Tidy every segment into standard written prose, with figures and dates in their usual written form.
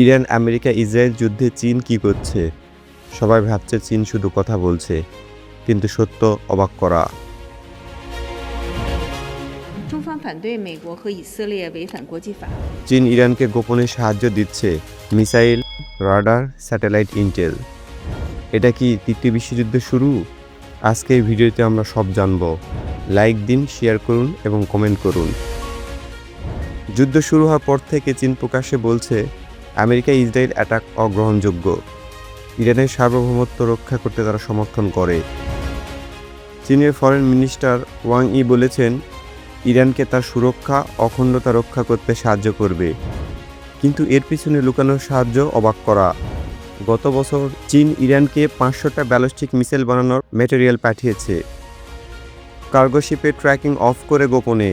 Iran America Israel যুদ্ধে চীন কি করছে? সবাই ভাবছে চীন শুধু কথা বলছে, কিন্তু সত্য অবাক করা। 中方反对美国和以色列违反国际法。 চীন ইরানকে গোপনে সাহায্য দিচ্ছে, মিসাইল, রাডার, স্যাটেলাইট ইন্টেল। এটা কি তৃতীয় বিশ্বযুদ্ধ শুরু? আজকে এই ভিডিওতে আমরা সব জানব। লাইক দিন, শেয়ার করুন এবং কমেন্ট করুন। যুদ্ধ শুরু হওয়ার পর থেকে চীন প্রকাশ্যে বলছে আমেরিকা ইসরায়েল অ্যাটাক অগ্রহণযোগ্য। ইরানের সার্বভৌমত্ব রক্ষা করতে তারা সমর্থন করে। চীনের ফরেন মিনিস্টার ওয়াং ই বলেছেন ইরানকে তার সুরক্ষা অখণ্ডতা রক্ষা করতে সাহায্য করবে, কিন্তু এর পিছনে লুকানো সাহায্য অবাক করা। গত বছর চীন ইরানকে 500টা ব্যালিস্টিক মিসাইল বানানোর ম্যাটেরিয়াল পাঠিয়েছে, কার্গো শিপে ট্র্যাকিং অফ করে গোপনে।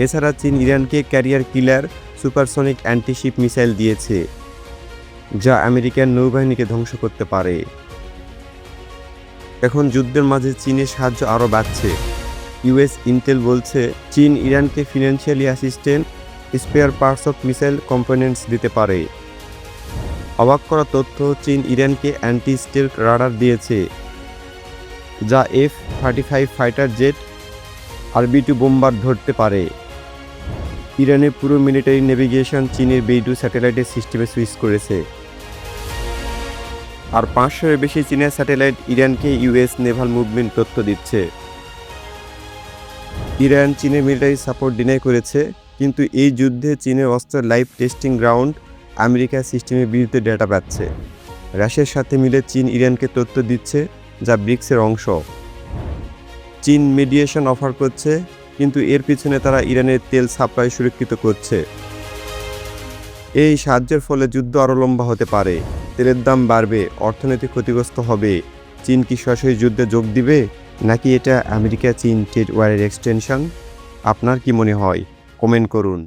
এছাড়া চীন ইরানকে ক্যারিয়ার কিলার সুপারসনিক অ্যান্টিশিপ মিসাইল দিয়েছে, যা আমেরিকান নৌবাহিনীকে ধ্বংস করতে পারে। এখন যুদ্ধের মাঝে চীনের সাহায্য আরও বাড়ছে। ইউএস ইন্টেল বলছে চীন ইরানকে financially assistant, spare parts of missile components দিতে পারে। অবাক করা তথ্য, চীন ইরানকে অ্যান্টি স্টেলথ রাডার দিয়েছে, যা F-35 fighter jet RB-2 bomber ধরতে পারে। ইরানের পুরো মিলিটারি নেভিগেশন চীনের বেইডু স্যাটেলাইটের সিস্টেমে সুইচ করেছে। আর 500-এর বেশি চীনের স্যাটেলাইট ইরানকে ইউএস নেভাল মুভমেন্ট তথ্য দিচ্ছে। ইরান চীনের মিলিটারি সাপোর্ট ডিনাই করেছে, কিন্তু এই যুদ্ধে চীনের অস্ত্রের লাইভ টেস্টিং গ্রাউন্ড আমেরিকার সিস্টেমের বিরুদ্ধে ডেটা পাচ্ছে। রাশিয়ার সাথে মিলে চীন ইরানকে তথ্য দিচ্ছে, যা ব্রিক্সের অংশ। চীন মিডিয়েশন অফার করছে, কিন্তু এর পিছনে তারা ইরানের তেল সাপ্লাই সুরক্ষিত করছে। এই সাহায্যের ফলে যুদ্ধ আরও লম্বা হতে পারে, তেলের দাম বাড়বে, অর্থনীতি ক্ষতিগ্রস্ত হবে। চীন কি সরাসরি যুদ্ধে যোগ দিবে, নাকি এটা আমেরিকা চীন ট্রেড ওয়ারের এক্সটেনশন? আপনার কি মনে হয়? কমেন্ট করুন।